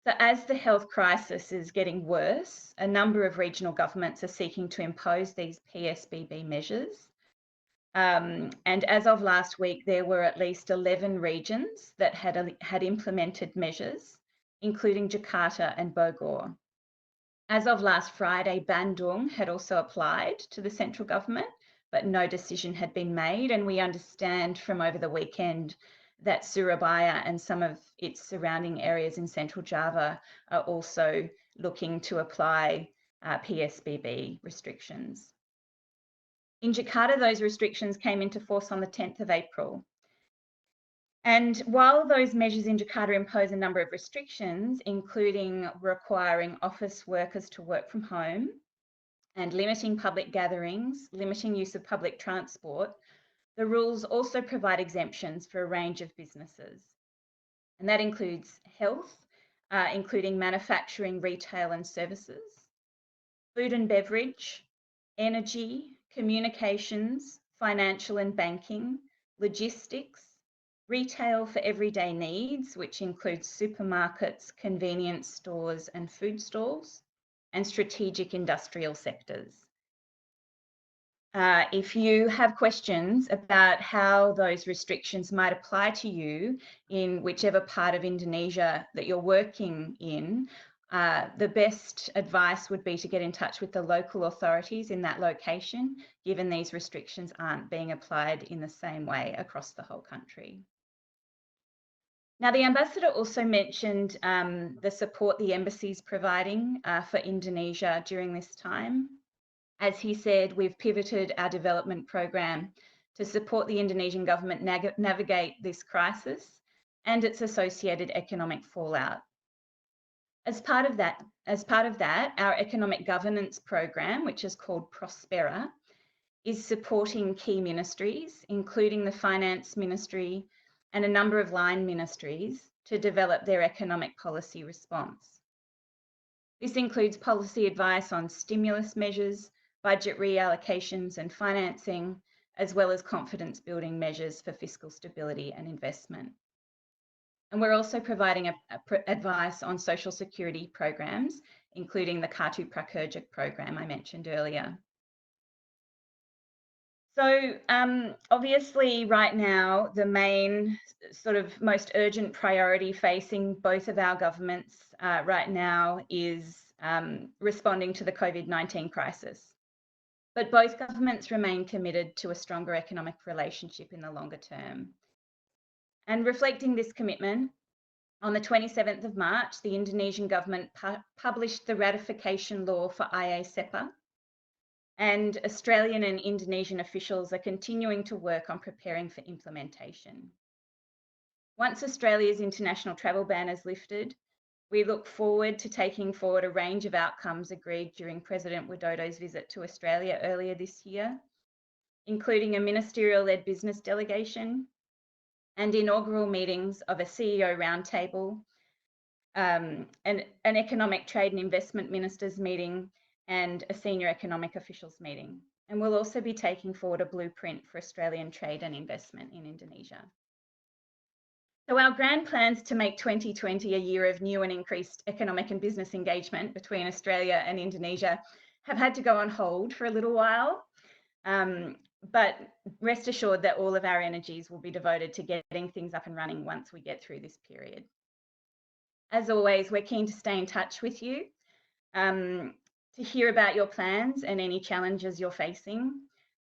So as the health crisis is getting worse, a number of regional governments are seeking to impose these PSBB measures. And as of last week, there were at least 11 regions that had implemented measures, including Jakarta and Bogor. As of last Friday, Bandung had also applied to the central government, but no decision had been made. And we understand from over the weekend that Surabaya and some of its surrounding areas in Central Java are also looking to apply PSBB restrictions. In Jakarta, those restrictions came into force on the 10th of April. And while those measures in Jakarta impose a number of restrictions, including requiring office workers to work from home and limiting public gatherings, limiting use of public transport, the rules also provide exemptions for a range of businesses. And that includes health, including manufacturing, retail and services, food and beverage, energy, communications, financial and banking, logistics, retail for everyday needs, which includes supermarkets, convenience stores and food stalls, and strategic industrial sectors. If you have questions about how those restrictions might apply to you in whichever part of Indonesia that you're working in, the best advice would be to get in touch with the local authorities in that location, given these restrictions aren't being applied in the same way across the whole country. Now, the ambassador also mentioned the support the embassy is providing for Indonesia during this time. As he said, we've pivoted our development program to support the Indonesian government navigate this crisis and its associated economic fallout. As part of that, our economic governance program, which is called Prospera, is supporting key ministries, including the Finance Ministry and a number of line ministries, to develop their economic policy response. This includes policy advice on stimulus measures, budget reallocations and financing, as well as confidence building measures for fiscal stability and investment. And we're also providing advice on social security programs, including the Kartu Prakerja program I mentioned earlier. So obviously right now, the main sort of most urgent priority facing both of our governments right now is responding to the COVID-19 crisis. But both governments remain committed to a stronger economic relationship in the longer term. And reflecting this commitment, on the 27th of March, the Indonesian government published the ratification law for IA-CEPA, and Australian and Indonesian officials are continuing to work on preparing for implementation. Once Australia's international travel ban is lifted, we look forward to taking forward a range of outcomes agreed during President Widodo's visit to Australia earlier this year, including a ministerial-led business delegation and inaugural meetings of a CEO roundtable, an economic trade and investment ministers meeting, and a senior economic officials meeting. And we'll also be taking forward a blueprint for Australian trade and investment in Indonesia. So our grand plans to make 2020 a year of new and increased economic and business engagement between Australia and Indonesia have had to go on hold for a little while. But rest assured that all of our energies will be devoted to getting things up and running once we get through this period. As always, we're keen to stay in touch with you, to hear about your plans and any challenges you're facing.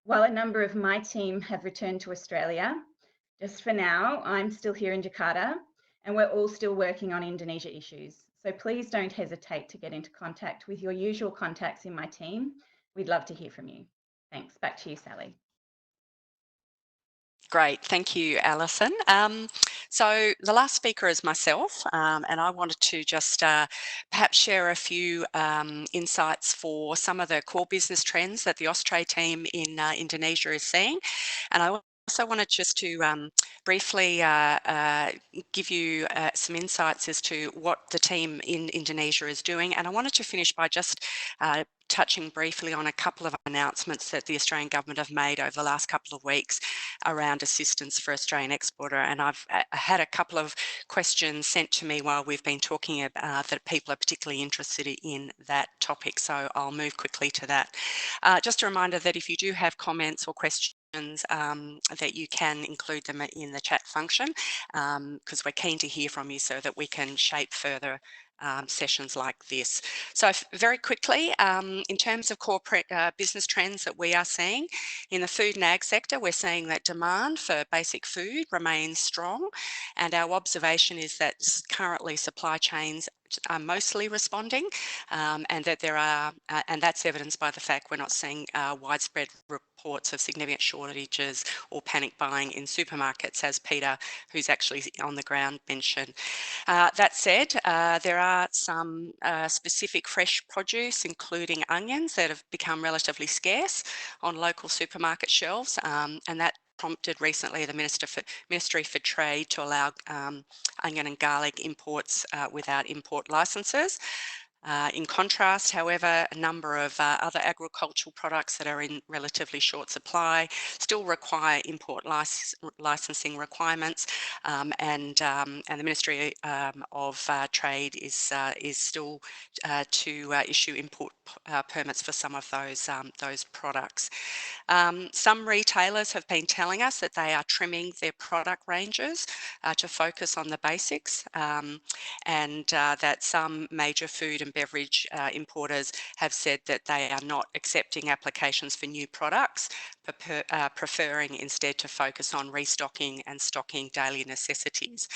While a number of my team have returned to Australia, just for now, I'm still here in Jakarta, and we're all still working on Indonesia issues. So please don't hesitate to get into contact with your usual contacts in my team. We'd love to hear from you. Thanks. Back to you, Sally. Great, thank you, Alison. So the last speaker is myself, and I wanted to just perhaps share a few insights for some of the core business trends that the Austrade team in Indonesia is seeing. And I also wanted just to briefly give you some insights as to what the team in Indonesia is doing. And I wanted to finish by just touching briefly on a couple of announcements that the Australian government have made over the last couple of weeks around assistance for Australian exporter. And I've had a couple of questions sent to me while we've been talking about that people are particularly interested in that topic. So I'll move quickly to that. Just a reminder that if you do have comments or questions, that you can include them in the chat function, because we're keen to hear from you so that we can shape further sessions like this. So very quickly, in terms of corporate business trends that we are seeing, in the food and ag sector, we're seeing that demand for basic food remains strong, and our observation is that currently supply chains are mostly responding, and that there are, and that's evidenced by the fact we're not seeing widespread reports of significant shortages or panic buying in supermarkets, as Peter, who's actually on the ground, mentioned. That said, there are some specific fresh produce, including onions, that have become relatively scarce on local supermarket shelves, and that prompted recently the Ministry for Trade to allow onion and garlic imports without import licenses. In contrast, however, a number of other agricultural products that are in relatively short supply still require import licensing requirements, and the Ministry of Trade is still to issue import permits for some of those products. Some retailers have been telling us that they are trimming their product ranges to focus on the basics, and that some major food and beverage importers have said that they are not accepting applications for new products, preferring instead to focus on restocking and stocking daily necessities.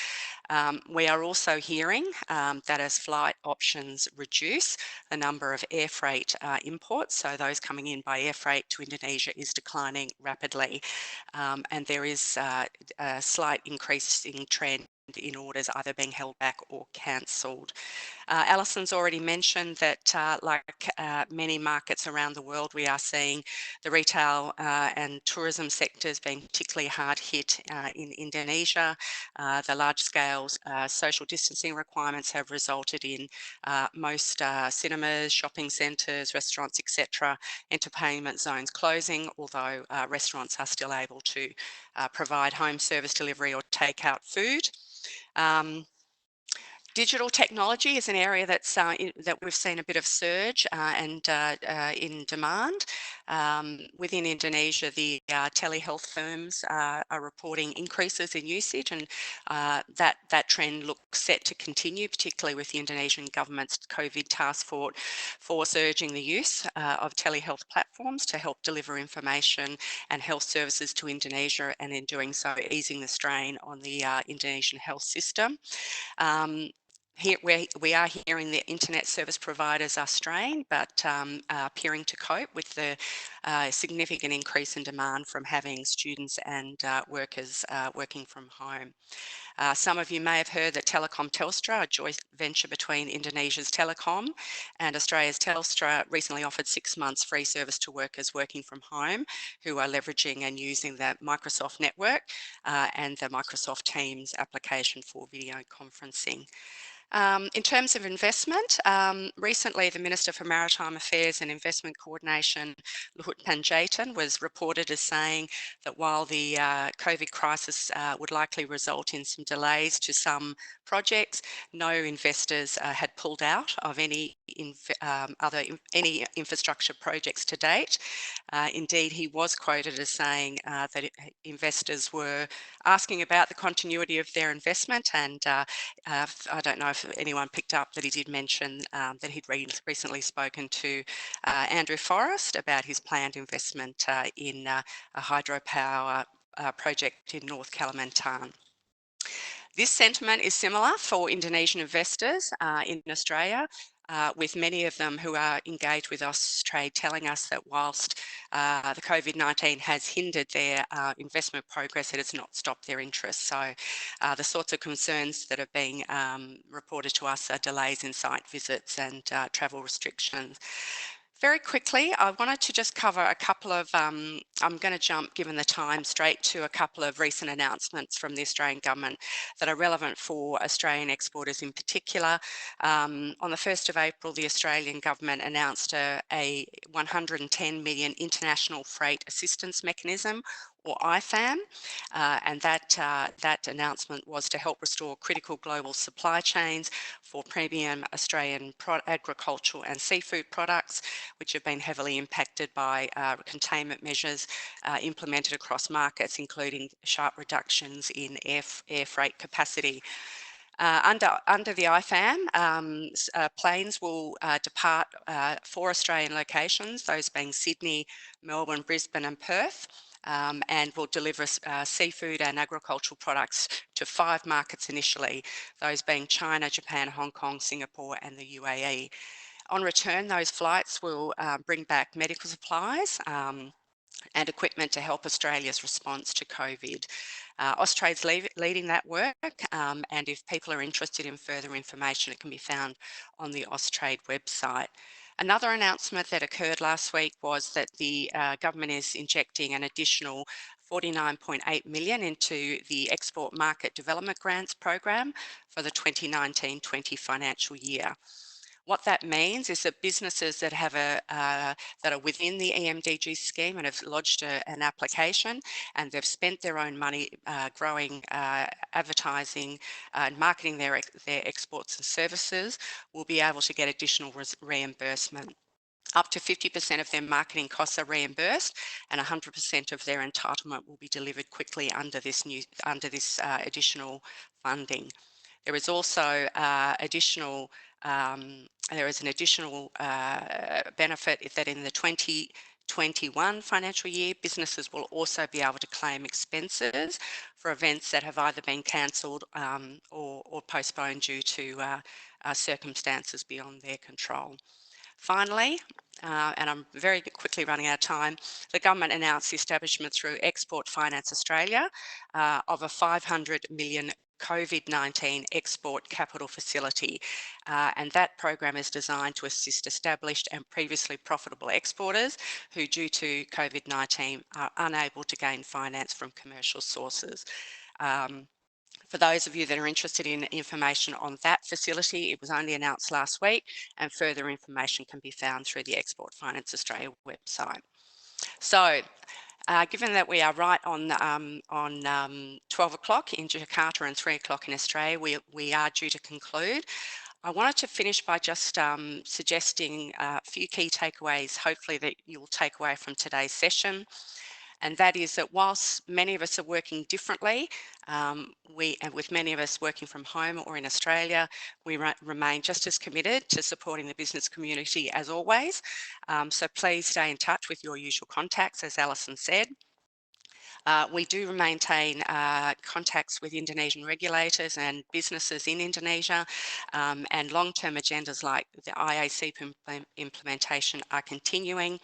We are also hearing that as flight options reduce, the number of air freight imports, so those coming in by air freight to Indonesia, is declining rapidly, and there is a slight increasing trend in orders either being held back or cancelled. Alison's already mentioned that like many markets around the world, we are seeing the retail and tourism sectors being particularly hard hit in Indonesia. The large-scale social distancing requirements have resulted in most cinemas, shopping centres, restaurants, etc., entertainment zones closing, although restaurants are still able to provide home service delivery or take-out food. Digital technology is an area that's that we've seen a bit of surge and in demand. Within Indonesia, the telehealth firms are reporting increases in usage, and that trend looks set to continue, particularly with the Indonesian government's COVID task force urging the use of telehealth platforms to help deliver information and health services to Indonesia, and in doing so, easing the strain on the Indonesian health system. Here we are hearing that internet service providers are strained, but appearing to cope with the significant increase in demand from having students and workers working from home. Some of you may have heard that Telecom Telstra, a joint venture between Indonesia's Telecom and Australia's Telstra, recently offered 6 months free service to workers working from home who are leveraging and using the Microsoft network and the Microsoft Teams application for video conferencing. In terms of investment, recently the Minister for Maritime Affairs and Investment Coordination, Luhut Panjaitan, was reported as saying that while the COVID crisis would likely result in some delays to some projects, no investors had pulled out of any infrastructure projects to date. Indeed, he was quoted as saying that investors were asking about the continuity of their investment, and I don't know if anyone picked up that he did mention that he'd recently spoken to Andrew Forrest about his planned investment in a hydropower project in North Kalimantan. This sentiment is similar for Indonesian investors in Australia, with many of them who are engaged with Austrade telling us that whilst the COVID-19 has hindered their investment progress, it has not stopped their interest. So the sorts of concerns that are being reported to us are delays in site visits and travel restrictions. Very quickly, I wanted to just cover a couple of, I'm going to jump, given the time, straight to a couple of recent announcements from the Australian government that are relevant for Australian exporters in particular. On the 1st of April, the Australian government announced a 110 million international freight assistance mechanism, or IFAM, and that announcement was to help restore critical global supply chains for premium Australian agricultural and seafood products, which have been heavily impacted by containment measures implemented across markets, including sharp reductions in air freight capacity. Under the IFAM, planes will depart 4 Australian locations, those being Sydney, Melbourne, Brisbane and Perth, and will deliver seafood and agricultural products to 5 markets initially, those being China, Japan, Hong Kong, Singapore and the UAE. On return, those flights will bring back medical supplies and equipment to help Australia's response to COVID. Austrade's leading that work, and if people are interested in further information, it can be found on the Austrade website. Another announcement that occurred last week was that the government is injecting an additional 49.8 million into the Export Market Development Grants program for the 2019-20 financial year. What that means is that businesses that have that are within the EMDG scheme and have lodged an application and they've spent their own money growing, advertising and marketing their exports and services will be able to get additional reimbursement. Up to 50% of their marketing costs are reimbursed, and 100% of their entitlement will be delivered quickly under this additional funding. There is also there is an additional benefit that in the 2021 financial year, businesses will also be able to claim expenses for events that have either been cancelled or postponed due to circumstances beyond their control. Finally, and I'm very quickly running out of time, the government announced the establishment through Export Finance Australia of a 500 million COVID-19 export capital facility, and that program is designed to assist established and previously profitable exporters who, due to COVID-19, are unable to gain finance from commercial sources. For those of you that are interested in information on that facility, it was only announced last week, and further information can be found through the Export Finance Australia website. So, Given that we are right on 12 o'clock in Jakarta and 3 o'clock in Australia, we are due to conclude. I wanted to finish by just suggesting a few key takeaways, hopefully that you'll take away from today's session. And that is that whilst many of us are working differently, and with many of us working from home or in Australia, we remain just as committed to supporting the business community as always. So please stay in touch with your usual contacts, as Alison said. We do maintain contacts with Indonesian regulators and businesses in Indonesia, and long-term agendas like the IAC implementation are continuing.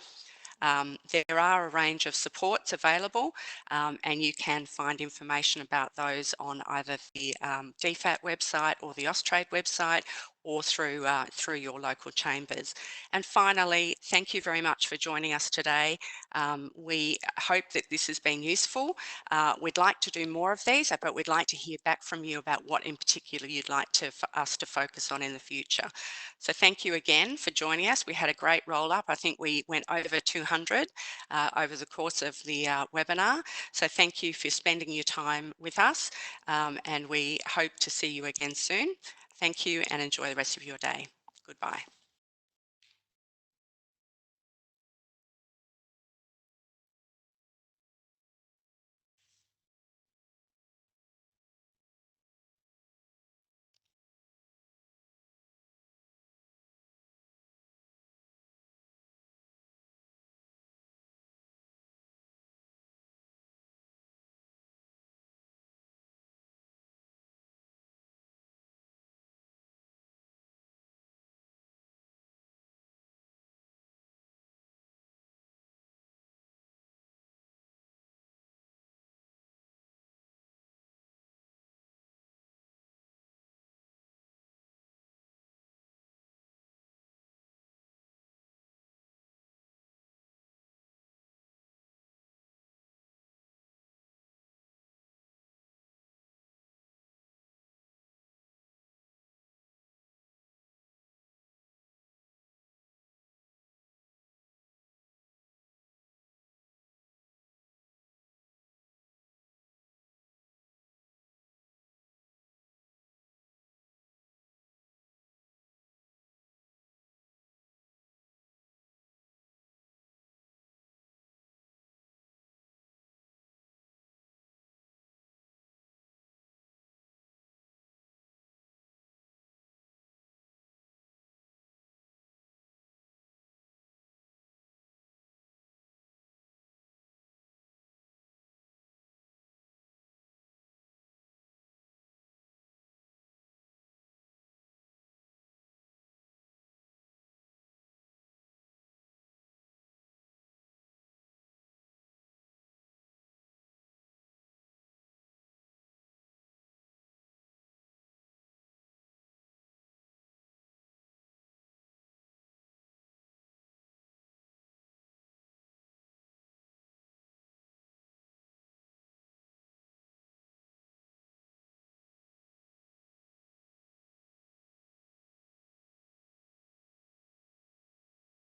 There are a range of supports available, and you can find information about those on either the DFAT website or the Austrade website, or through your local chambers. And finally, thank you very much for joining us today. We hope that this has been useful. We'd like to do more of these, but we'd like to hear back from you about what in particular you'd like for us to focus on in the future. So thank you again for joining us. We had a great roll up. I think we went over 200 over the course of the webinar. So thank you for spending your time with us, and we hope to see you again soon. Thank you and enjoy the rest of your day. Goodbye.